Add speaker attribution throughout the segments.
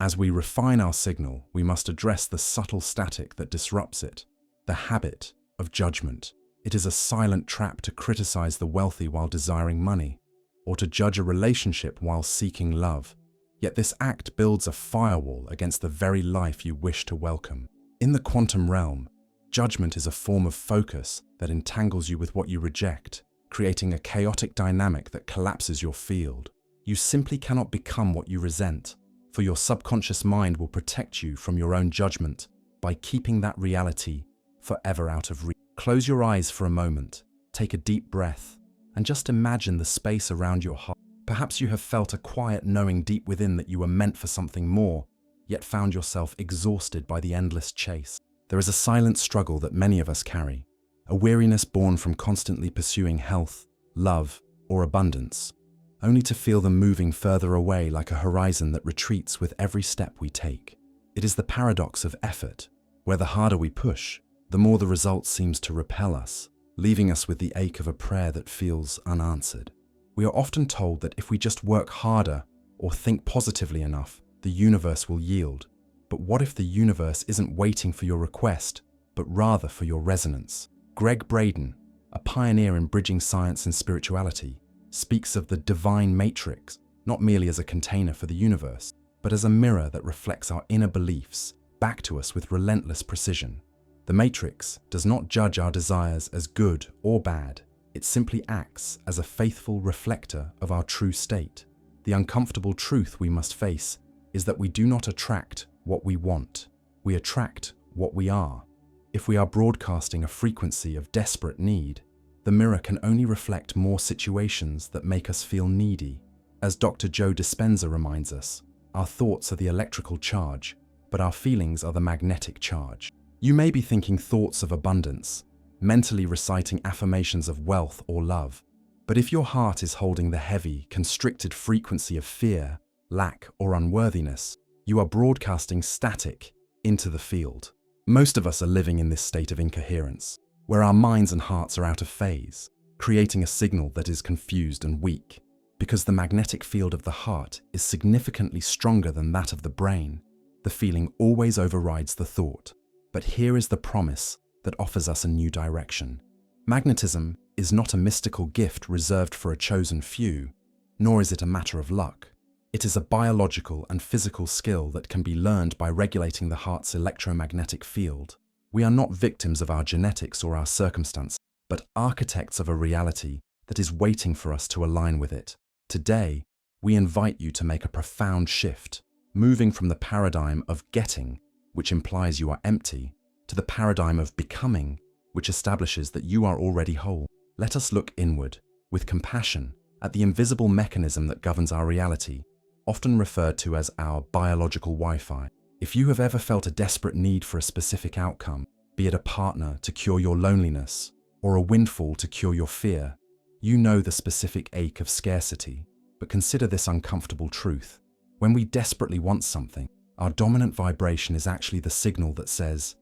Speaker 1: As we refine our signal, we must address the subtle static that disrupts it, the habit of judgment. It is a silent trap to criticize the wealthy while desiring money, or to judge a relationship while seeking love. Yet this act builds a firewall against the very life you wish to welcome. In the quantum realm, judgment is a form of focus that entangles you with what you reject, creating a chaotic dynamic that collapses your field. You simply cannot become what you resent, for your subconscious mind will protect you from your own judgment by keeping that reality forever out of reach. Close your eyes for a moment, take a deep breath, and just imagine the space around your heart. Perhaps you have felt a quiet knowing deep within that you were meant for something more, yet found yourself exhausted by the endless chase. There is a silent struggle that many of us carry, a weariness born from constantly pursuing health, love, or abundance, only to feel them moving further away like a horizon that retreats with every step we take. It is the paradox of effort, where the harder we push, the more the result seems to repel us, leaving us with the ache of a prayer that feels unanswered. We are often told that if we just work harder or think positively enough, the universe will yield. But what if the universe isn't waiting for your request, but rather for your resonance? Gregg Braden, a pioneer in bridging science and spirituality, speaks of the divine matrix not merely as a container for the universe, but as a mirror that reflects our inner beliefs back to us with relentless precision. The matrix does not judge our desires as good or bad. It simply acts as a faithful reflector of our true state. The uncomfortable truth we must face is that we do not attract what we want. We attract what we are. If we are broadcasting a frequency of desperate need, the mirror can only reflect more situations that make us feel needy. As Dr. Joe Dispenza reminds us, our thoughts are the electrical charge, but our feelings are the magnetic charge. You may be thinking thoughts of abundance, mentally reciting affirmations of wealth or love, but if your heart is holding the heavy, constricted frequency of fear, lack, or unworthiness, you are broadcasting static into the field. Most of us are living in this state of incoherence, where our minds and hearts are out of phase, creating a signal that is confused and weak. Because the magnetic field of the heart is significantly stronger than that of the brain, the feeling always overrides the thought. But here is the promise that offers us a new direction. Magnetism is not a mystical gift reserved for a chosen few, nor is it a matter of luck. It is a biological and physical skill that can be learned by regulating the heart's electromagnetic field. We are not victims of our genetics or our circumstances, but architects of a reality that is waiting for us to align with it. Today, we invite you to make a profound shift, moving from the paradigm of getting, which implies you are empty, to the paradigm of becoming, which establishes that you are already whole. Let us look inward, with compassion, at the invisible mechanism that governs our reality, often referred to as our biological Wi-Fi. If you have ever felt a desperate need for a specific outcome, be it a partner to cure your loneliness, or a windfall to cure your fear, you know the specific ache of scarcity. But consider this uncomfortable truth. When we desperately want something, our dominant vibration is actually the signal that says,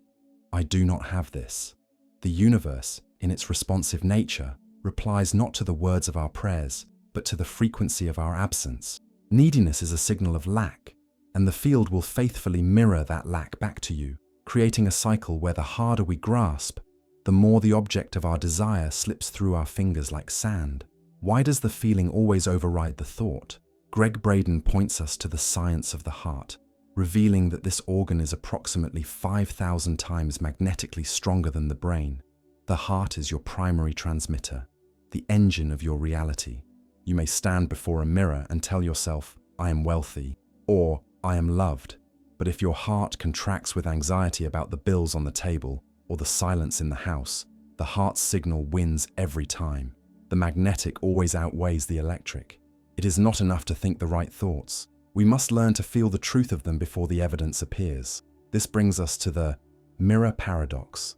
Speaker 1: "I do not have this." The universe, in its responsive nature, replies not to the words of our prayers, but to the frequency of our absence. Neediness is a signal of lack, and the field will faithfully mirror that lack back to you, creating a cycle where the harder we grasp, the more the object of our desire slips through our fingers like sand. Why does the feeling always override the thought? Gregg Braden points us to the science of the heart, revealing that this organ is approximately 5,000 times magnetically stronger than the brain. The heart is your primary transmitter, the engine of your reality. You may stand before a mirror and tell yourself, "I am wealthy," or "I am loved." But if your heart contracts with anxiety about the bills on the table or the silence in the house, the heart's signal wins every time. The magnetic always outweighs the electric. It is not enough to think the right thoughts. We must learn to feel the truth of them before the evidence appears. This brings us to the mirror paradox.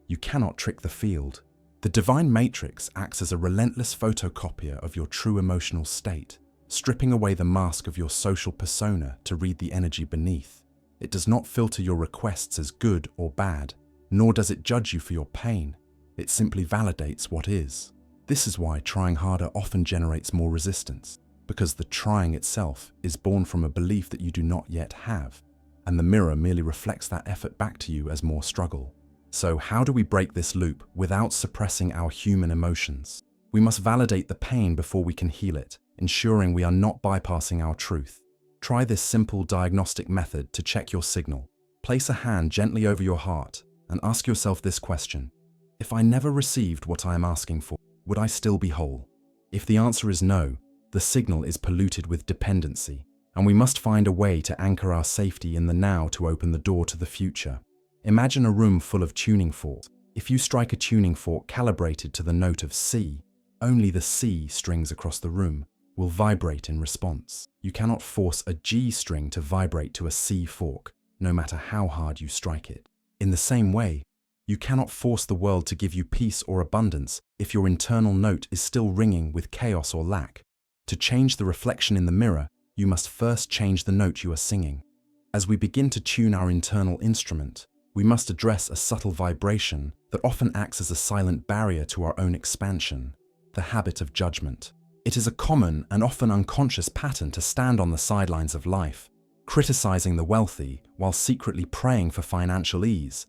Speaker 1: You cannot trick the field. The divine matrix acts as a relentless photocopier of your true emotional state, stripping away the mask of your social persona to read the energy beneath. It does not filter your requests as good or bad, nor does it judge you for your pain. It simply validates what is. This is why trying harder often generates more resistance. because the trying itself is born from a belief that you do not yet have, and the mirror merely reflects that effort back to you as more struggle. So how do we break this loop without suppressing our human emotions? We must validate the pain before we can heal it, ensuring we are not bypassing our truth. Try this simple diagnostic method to check your signal. Place a hand gently over your heart and ask yourself this question: if I never received what I am asking for, would I still be whole? If the answer is no, the signal is polluted with dependency, and we must find a way to anchor our safety in the now to open the door to the future. Imagine a room full of tuning forks. If you strike a tuning fork calibrated to the note of C, only the C strings across the room will vibrate in response. You cannot force a G string to vibrate to a C fork, no matter how hard you strike it. In the same way, you cannot force the world to give you peace or abundance if your internal note is still ringing with chaos or lack. To change the reflection in the mirror, you must first change the note you are singing. As we begin to tune our internal instrument, we must address a subtle vibration that often acts as a silent barrier to our own expansion: the habit of judgment. It is a common and often unconscious pattern to stand on the sidelines of life, criticizing the wealthy while secretly praying for financial ease,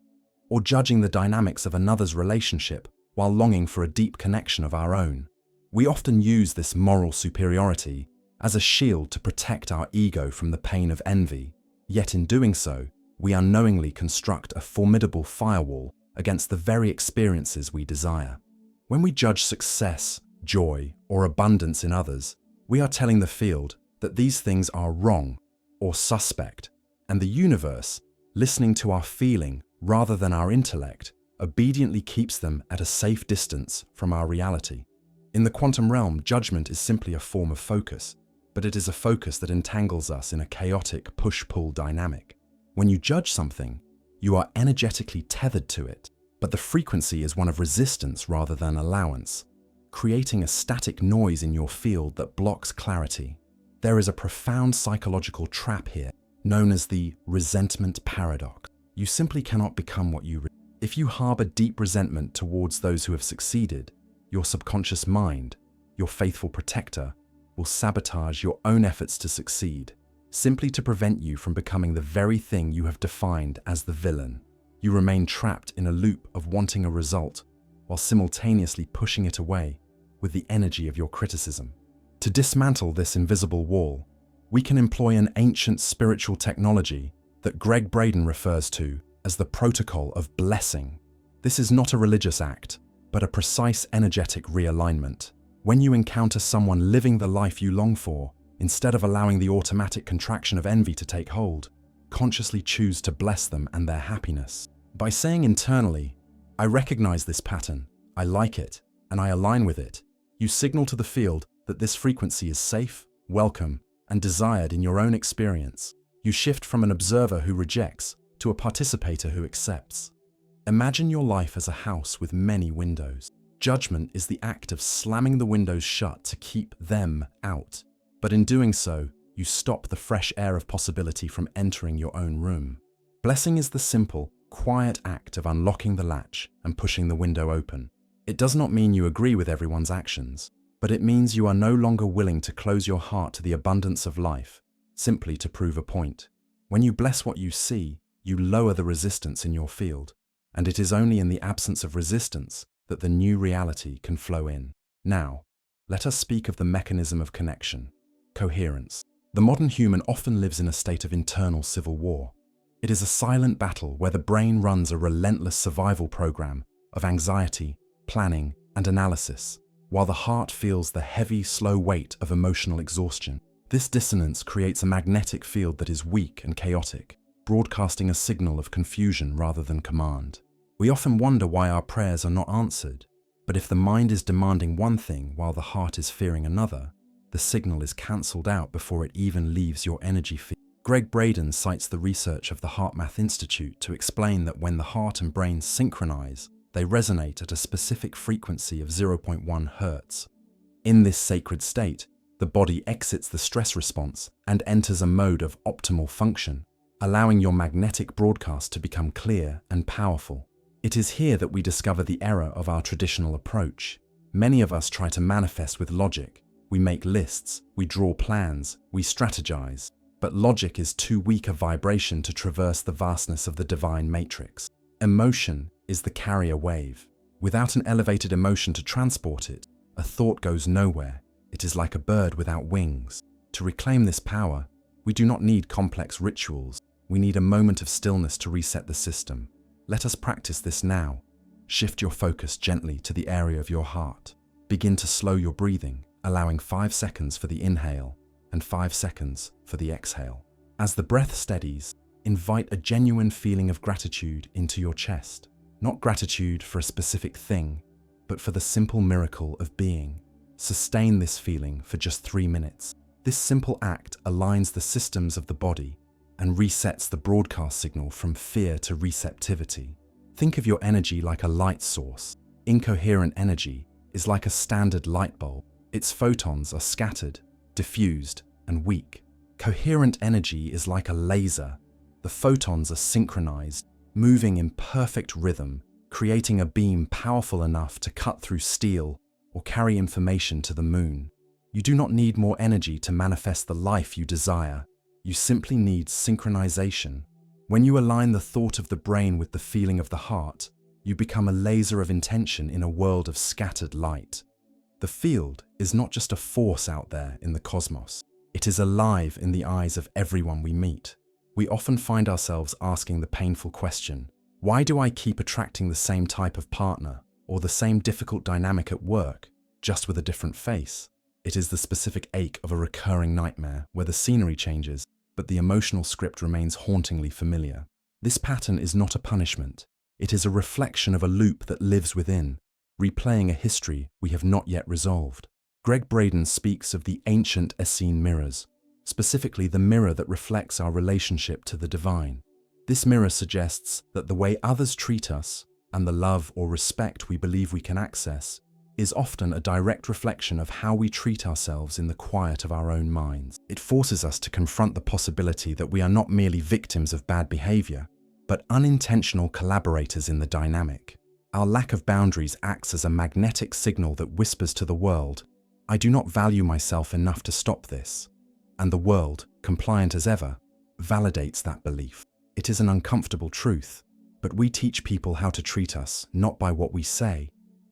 Speaker 1: or judging the dynamics of another's relationship while longing for a deep connection of our own. We often use this moral superiority as a shield to protect our ego from the pain of envy, yet in doing so, we unknowingly construct a formidable firewall against the very experiences we desire. When we judge success, joy, or abundance in others, we are telling the field that these things are wrong or suspect, and the universe, listening to our feeling rather than our intellect, obediently keeps them at a safe distance from our reality. In the quantum realm, judgment is simply a form of focus, but it is a focus that entangles us in a chaotic push-pull dynamic. When you judge something, you are energetically tethered to it, but the frequency is one of resistance rather than allowance, creating a static noise in your field that blocks clarity. There is a profound psychological trap here, known as the resentment paradox. You simply cannot become what you If you harbor deep resentment towards those who have succeeded, your subconscious mind, your faithful protector, will sabotage your own efforts to succeed, simply to prevent you from becoming the very thing you have defined as the villain. You remain trapped in a loop of wanting a result while simultaneously pushing it away with the energy of your criticism. To dismantle this invisible wall, we can employ an ancient spiritual technology that Gregg Braden refers to as the protocol of blessing. This is not a religious act, but a precise energetic realignment. When you encounter someone living the life you long for, instead of allowing the automatic contraction of envy to take hold, consciously choose to bless them and their happiness. By saying internally, "I recognize this pattern, I like it, and I align with it," you signal to the field that this frequency is safe, welcome, and desired in your own experience. You shift from an observer who rejects to a participator who accepts. Imagine your life as a house with many windows. Judgment is the act of slamming the windows shut to keep them out. But in doing so, you stop the fresh air of possibility from entering your own room. Blessing is the simple, quiet act of unlocking the latch and pushing the window open. It does not mean you agree with everyone's actions, but it means you are no longer willing to close your heart to the abundance of life, simply to prove a point. When you bless what you see, you lower the resistance in your field, and it is only in the absence of resistance that the new reality can flow in. Now, let us speak of the mechanism of connection: coherence. The modern human often lives in a state of internal civil war. It is a silent battle where the brain runs a relentless survival program of anxiety, planning, and analysis, while the heart feels the heavy, slow weight of emotional exhaustion. This dissonance creates a magnetic field that is weak and chaotic, broadcasting a signal of confusion rather than command. We often wonder why our prayers are not answered, but if the mind is demanding one thing while the heart is fearing another, the signal is cancelled out before it even leaves your energy field. Gregg Braden cites the research of the HeartMath Institute to explain that when the heart and brain synchronize, they resonate at a specific frequency of 0.1 Hz. In this sacred state, the body exits the stress response and enters a mode of optimal function, allowing your magnetic broadcast to become clear and powerful. It is here that we discover the error of our traditional approach. Many of us try to manifest with logic, We make lists, we draw plans, we strategize. But logic is too weak a vibration to traverse the vastness of the divine matrix. Emotion is the carrier wave. Without an elevated emotion to transport it, a thought goes nowhere. It is like a bird without wings. To reclaim this power, we do not need complex rituals. We need a moment of stillness to reset the system. Let us practice this now. Shift your focus gently to the area of your heart. Begin to slow your breathing, allowing 5 seconds for the inhale and 5 seconds for the exhale. As the breath steadies, invite a genuine feeling of gratitude into your chest. Not gratitude for a specific thing, but for the simple miracle of being. Sustain this feeling for just 3 minutes. This simple act aligns the systems of the body and resets the broadcast signal from fear to receptivity. Think of your energy like a light source. Incoherent energy is like a standard light bulb. Its photons are scattered, diffused, and weak. Coherent energy is like a laser. The photons are synchronized, moving in perfect rhythm, creating a beam powerful enough to cut through steel or carry information to the moon. You do not need more energy to manifest the life you desire. You simply need synchronization. When you align the thought of the brain with the feeling of the heart, you become a laser of intention in a world of scattered light. The field is not just a force out there in the cosmos. It is alive in the eyes of everyone we meet. We often find ourselves asking the painful question, why do I keep attracting the same type of partner or the same difficult dynamic at work, just with a different face? It is the specific ache of a recurring nightmare where the scenery changes, but the emotional script remains hauntingly familiar. This pattern is not a punishment. It is a reflection of a loop that lives within, replaying a history we have not yet resolved. Gregg Braden speaks of the ancient Essene mirrors, specifically the mirror that reflects our relationship to the divine. This mirror suggests that the way others treat us and the love or respect we believe we can access is often a direct reflection of how we treat ourselves in the quiet of our own minds. It forces us to confront the possibility that we are not merely victims of bad behavior, but unintentional collaborators in the dynamic. Our lack of boundaries acts as a magnetic signal that whispers to the world, I do not value myself enough to stop this. And the world, compliant as ever, validates that belief. It is an uncomfortable truth, but we teach people how to treat us not by what we say,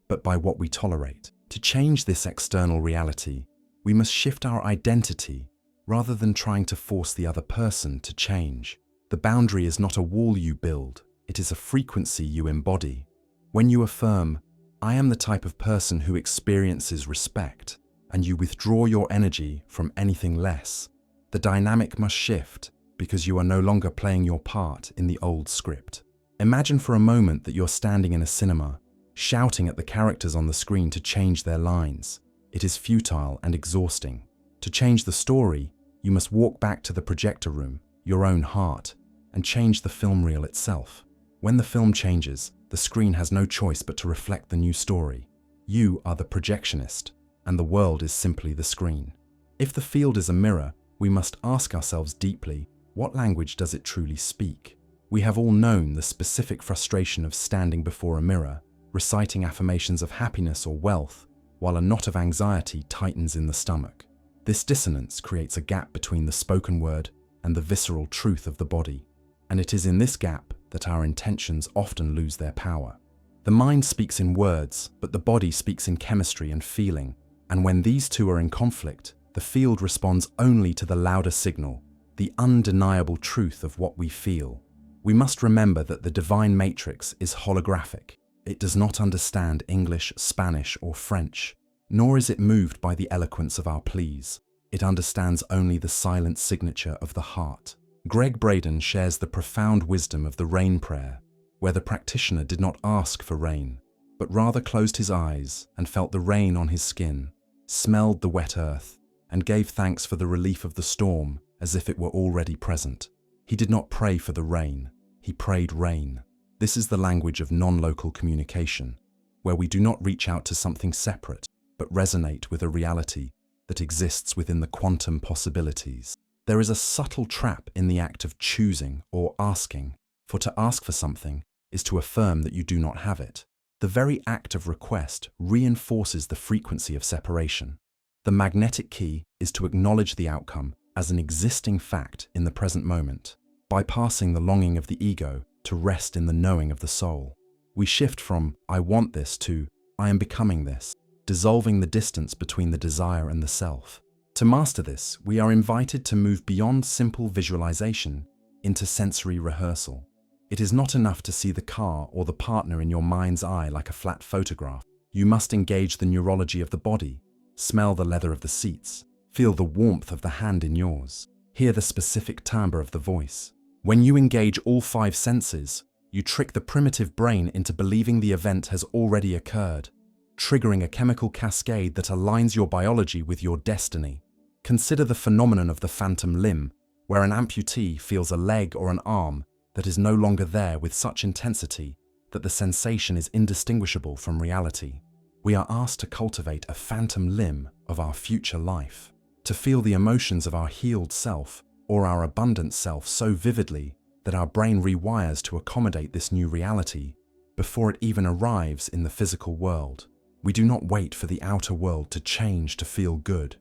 Speaker 1: but by what we tolerate. To change this external reality, we must shift our identity rather than trying to force the other person to change. The boundary is not a wall you build, it is a frequency you embody. When you affirm, I am the type of person who experiences respect, and you withdraw your energy from anything less, the dynamic must shift because you are no longer playing your part in the old script. Imagine for a moment that you're standing in a cinema, shouting at the characters on the screen to change their lines. It is futile and exhausting. To change the story, you must walk back to the projector room, your own heart, and change the film reel itself. When the film changes, the screen has no choice but to reflect the new story. You are the projectionist, and the world is simply the screen. If the field is a mirror, we must ask ourselves deeply, what language does it truly speak? We have all known the specific frustration of standing before a mirror, reciting affirmations of happiness or wealth, while a knot of anxiety tightens in the stomach. This dissonance creates a gap between the spoken word and the visceral truth of the body, and it is in this gap that our intentions often lose their power. The mind speaks in words, but the body speaks in chemistry and feeling, and when these two are in conflict, the field responds only to the louder signal, the undeniable truth of what we feel. We must remember that the divine matrix is holographic. It does not understand English, Spanish, or French, nor is it moved by the eloquence of our pleas. It understands only the silent signature of the heart. Gregg Braden shares the profound wisdom of the rain prayer, where the practitioner did not ask for rain, but rather closed his eyes and felt the rain on his skin, smelled the wet earth, and gave thanks for the relief of the storm as if it were already present. He did not pray for the rain, he prayed rain. This is the language of non-local communication, where we do not reach out to something separate, but resonate with a reality that exists within the quantum possibilities. There is a subtle trap in the act of choosing or asking, for to ask for something is to affirm that you do not have it. The very act of request reinforces the frequency of separation. The magnetic key is to acknowledge the outcome as an existing fact in the present moment, bypassing the longing of the ego to rest in the knowing of the soul. We shift from "I want this" to "I am becoming this," dissolving the distance between the desire and the self. To master this, we are invited to move beyond simple visualization into sensory rehearsal. It is not enough to see the car or the partner in your mind's eye like a flat photograph. You must engage the neurology of the body, smell the leather of the seats, feel the warmth of the hand in yours, hear the specific timbre of the voice. When you engage all 5 senses, you trick the primitive brain into believing the event has already occurred, triggering a chemical cascade that aligns your biology with your destiny. Consider the phenomenon of the phantom limb, where an amputee feels a leg or an arm that is no longer there with such intensity that the sensation is indistinguishable from reality. We are asked to cultivate a phantom limb of our future life, to feel the emotions of our healed self or our abundant self so vividly that our brain rewires to accommodate this new reality before it even arrives in the physical world. We do not wait for the outer world to change to feel good.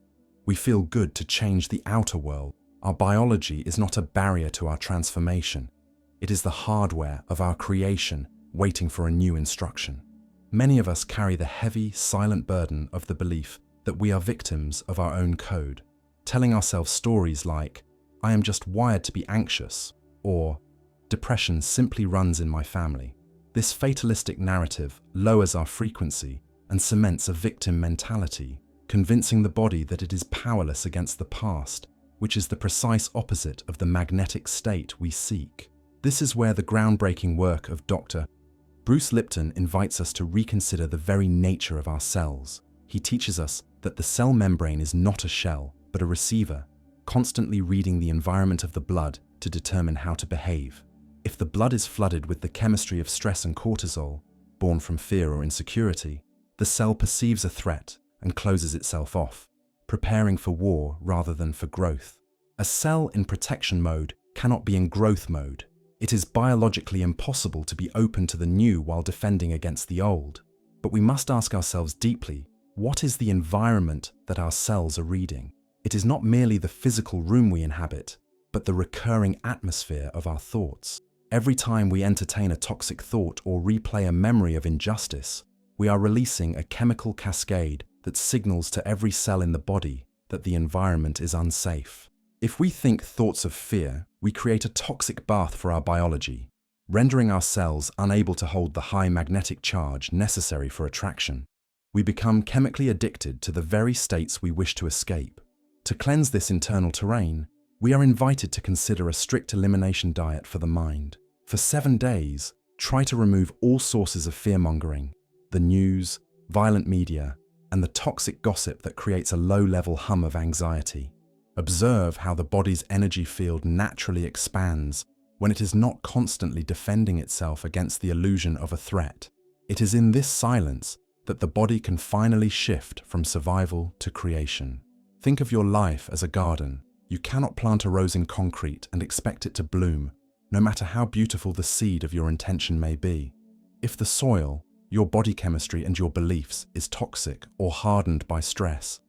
Speaker 1: We feel good to change the outer world. Our biology is not a barrier to our transformation. It is the hardware of our creation waiting for a new instruction. Many of us carry the heavy, silent burden of the belief that we are victims of our own code, telling ourselves stories like, "I am just wired to be anxious," or "Depression simply runs in my family." This fatalistic narrative lowers our frequency and cements a victim mentality, convincing the body that it is powerless against the past, which is the precise opposite of the magnetic state we seek. This is where the groundbreaking work of Dr. Bruce Lipton invites us to reconsider the very nature of our cells. He teaches us that the cell membrane is not a shell, but a receiver, constantly reading the environment of the blood to determine how to behave. If the blood is flooded with the chemistry of stress and cortisol, born from fear or insecurity, the cell perceives a threat and closes itself off, preparing for war rather than for growth. A cell in protection mode cannot be in growth mode. It is biologically impossible to be open to the new while defending against the old. But we must ask ourselves deeply, what is the environment that our cells are reading? It is not merely the physical room we inhabit, but the recurring atmosphere of our thoughts. Every time we entertain a toxic thought or replay a memory of injustice, we are releasing a chemical cascade that signals to every cell in the body that the environment is unsafe. If we think thoughts of fear, we create a toxic bath for our biology, rendering our cells unable to hold the high magnetic charge necessary for attraction. We become chemically addicted to the very states we wish to escape. To cleanse this internal terrain, we are invited to consider a strict elimination diet for the mind. For 7 days, try to remove all sources of fear-mongering, the news, violent media, and the toxic gossip that creates a low-level hum of anxiety. Observe how the body's energy field naturally expands when it is not constantly defending itself against the illusion of a threat. It is in this silence that the body can finally shift from survival to creation. Think of your life as a garden. You cannot plant a rose in concrete and expect it to bloom, no matter how beautiful the seed of your intention may be. If the soil, your body chemistry and your beliefs is toxic or hardened by stress,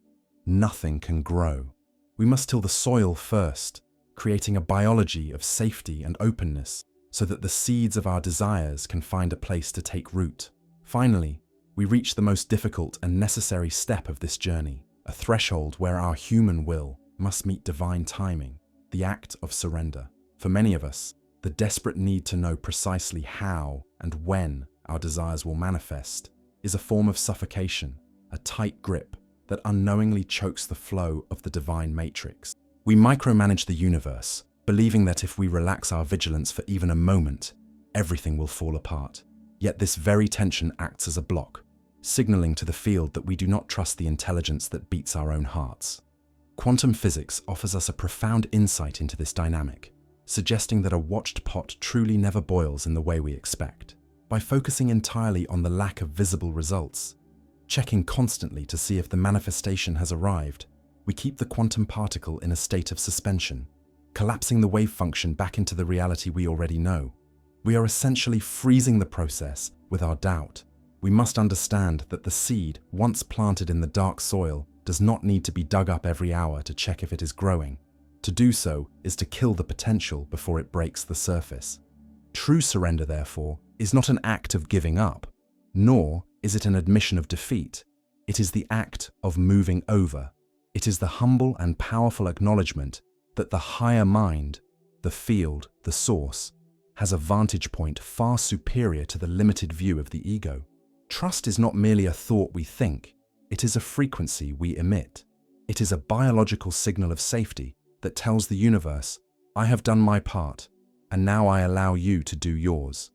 Speaker 1: nothing can grow. We must till the soil first, creating a biology of safety and openness so that the seeds of our desires can find a place to take root. Finally, we reach the most difficult and necessary step of this journey, a threshold where our human will must meet divine timing, the act of surrender. For many of us, the desperate need to know precisely how and when our desires will manifest is a form of suffocation, a tight grip that unknowingly chokes the flow of the divine matrix. We micromanage the universe, believing that if we relax our vigilance for even a moment, everything will fall apart. Yet this very tension acts as a block, signaling to the field that we do not trust the intelligence that beats our own hearts. Quantum physics offers us a profound insight into this dynamic, suggesting that a watched pot truly never boils in the way we expect. By focusing entirely on the lack of visible results, checking constantly to see if the manifestation has arrived, we keep the quantum particle in a state of suspension, collapsing the wave function back into the reality we already know. We are essentially freezing the process with our doubt. We must understand that the seed, once planted in the dark soil, does not need to be dug up every hour to check if it is growing. To do so is to kill the potential before it breaks the surface. True surrender, therefore, is not an act of giving up, nor is it an admission of defeat. It is the act of moving over. It is the humble and powerful acknowledgement that the higher mind, the field, the source, has a vantage point far superior to the limited view of the ego. Trust is not merely a thought we think, it is a frequency we emit. It is a biological signal of safety that tells the universe, I have done my part, and now I allow you to do yours.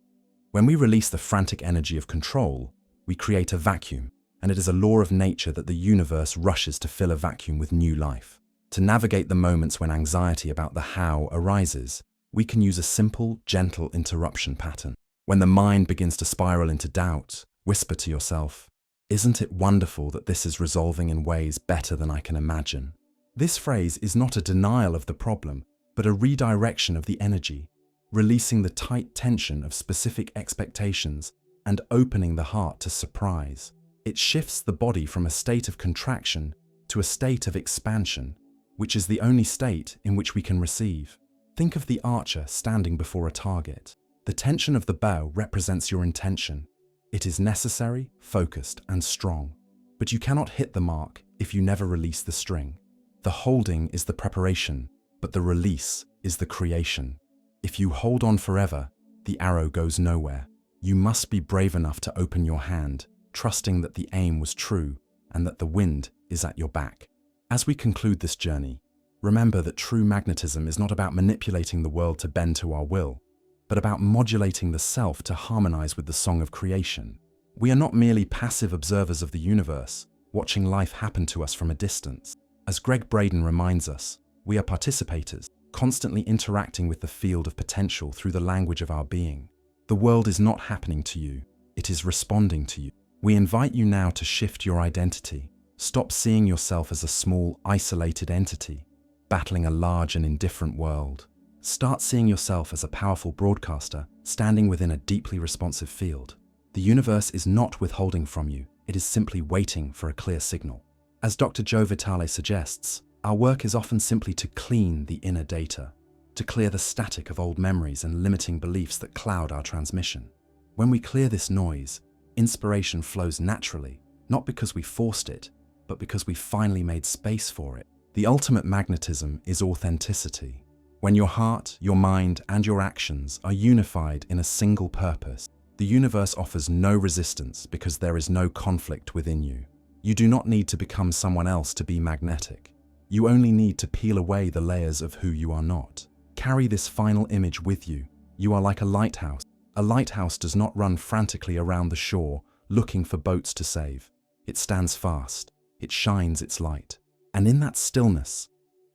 Speaker 1: When we release the frantic energy of control, we create a vacuum, and it is a law of nature that the universe rushes to fill a vacuum with new life. To navigate the moments when anxiety about the how arises, we can use a simple, gentle interruption pattern. When the mind begins to spiral into doubt, whisper to yourself, isn't it wonderful that this is resolving in ways better than I can imagine? This phrase is not a denial of the problem, but a redirection of the energy, releasing the tight tension of specific expectations and opening the heart to surprise. It shifts the body from a state of contraction to a state of expansion, which is the only state in which we can receive. Think of the archer standing before a target. The tension of the bow represents your intention. It is necessary, focused, and strong. But you cannot hit the mark if you never release the string. The holding is the preparation, but the release is the creation. If you hold on forever, the arrow goes nowhere. You must be brave enough to open your hand, trusting that the aim was true and that the wind is at your back. As we conclude this journey, remember that true magnetism is not about manipulating the world to bend to our will, but about modulating the self to harmonize with the song of creation. We are not merely passive observers of the universe, watching life happen to us from a distance. As Gregg Braden reminds us, we are participators, constantly interacting with the field of potential through the language of our being. The world is not happening to you, it is responding to you. We invite you now to shift your identity. Stop seeing yourself as a small, isolated entity, battling a large and indifferent world. Start seeing yourself as a powerful broadcaster, standing within a deeply responsive field. The universe is not withholding from you, it is simply waiting for a clear signal. As Dr. Joe Vitale suggests, our work is often simply to clean the inner data, to clear the static of old memories and limiting beliefs that cloud our transmission. When we clear this noise, inspiration flows naturally, not because we forced it, but because we finally made space for it. The ultimate magnetism is authenticity. When your heart, your mind, and your actions are unified in a single purpose, the universe offers no resistance because there is no conflict within you. You do not need to become someone else to be magnetic. You only need to peel away the layers of who you are not. Carry this final image with you. You are like a lighthouse. A lighthouse does not run frantically around the shore looking for boats to save. It stands fast. It shines its light. And in that stillness,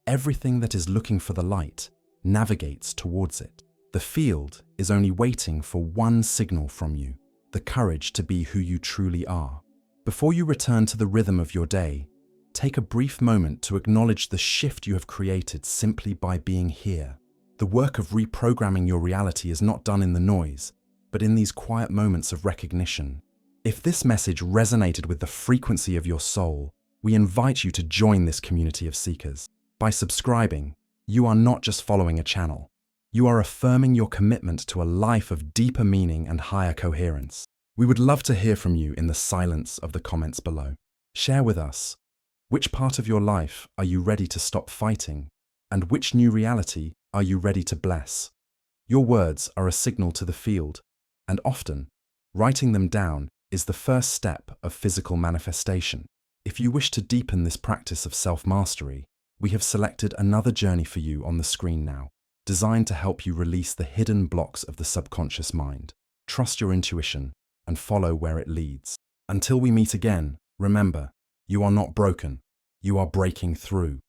Speaker 1: everything that is looking for the light navigates towards it. The field is only waiting for one signal from you, the courage to be who you truly are. Before you return to the rhythm of your day, take a brief moment to acknowledge the shift you have created simply by being here. The work of reprogramming your reality is not done in the noise, but in these quiet moments of recognition. If this message resonated with the frequency of your soul, we invite you to join this community of seekers. By subscribing, you are not just following a channel. You are affirming your commitment to a life of deeper meaning and higher coherence. We would love to hear from you in the silence of the comments below. Share with us, which part of your life are you ready to stop fighting, and which new reality are you ready to bless? Your words are a signal to the field, and often, writing them down is the first step of physical manifestation. If you wish to deepen this practice of self-mastery, we have selected another journey for you on the screen now, designed to help you release the hidden blocks of the subconscious mind. Trust your intuition and follow where it leads. Until we meet again, remember, you are not broken. You are breaking through.